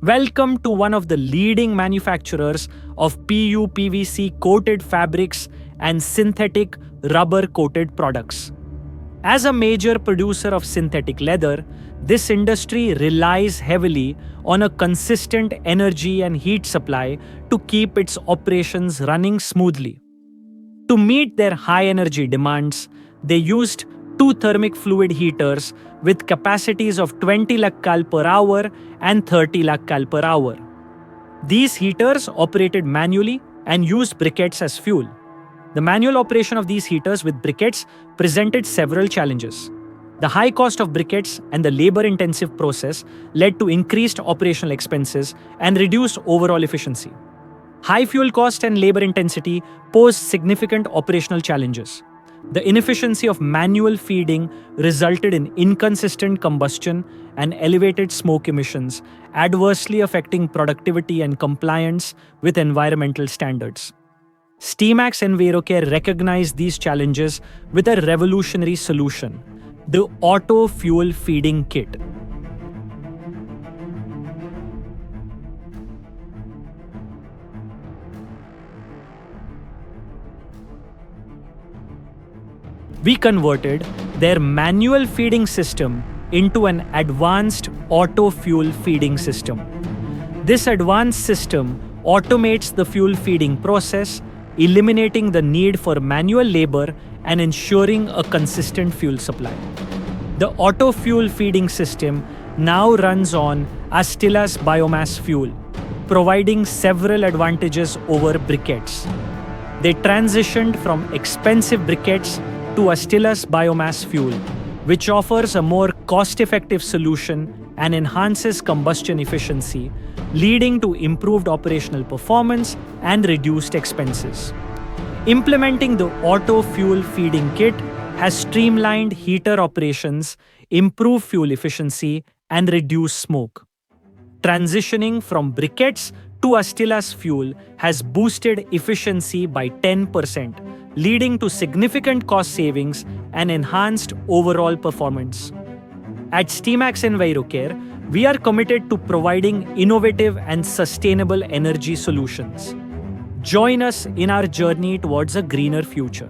Welcome to one of the leading manufacturers of PU PVC coated fabrics and synthetic rubber coated products. As a major producer of synthetic leather, this industry relies heavily on a consistent energy and heat supply to keep its operations running smoothly. To meet their high energy demands, they used two thermic fluid heaters with capacities of 20 lakh cal per hour and 30 lakh cal per hour. These heaters operated manually and used briquettes as fuel. The manual operation of these heaters with briquettes presented several challenges. The high cost of briquettes and the labor-intensive process led to increased operational expenses and reduced overall efficiency. High fuel cost and labor intensity posed significant operational challenges. The inefficiency of manual feeding resulted in inconsistent combustion and elevated smoke emissions, adversely affecting productivity and compliance with environmental standards. Steamax Envirocare recognized these challenges with a revolutionary solution: the Auto Fuel Feeding Kit. We converted their manual feeding system into an advanced auto fuel feeding system. This advanced system automates the fuel feeding process, eliminating the need for manual labor and ensuring a consistent fuel supply. The auto fuel feeding system now runs on Astilla's biomass fuel, providing several advantages over briquettes. They transitioned from expensive briquettes to Astilla's biomass fuel, which offers a more cost-effective solution and enhances combustion efficiency, leading to improved operational performance and reduced expenses. Implementing the Auto Fuel Feeding Kit has streamlined heater operations, improved fuel efficiency, and reduced smoke. Transitioning from briquettes to Astilla's fuel has boosted efficiency by 10%, leading to significant cost savings and enhanced overall performance. At Steamax Envirocare, we are committed to providing innovative and sustainable energy solutions. Join us in our journey towards a greener future.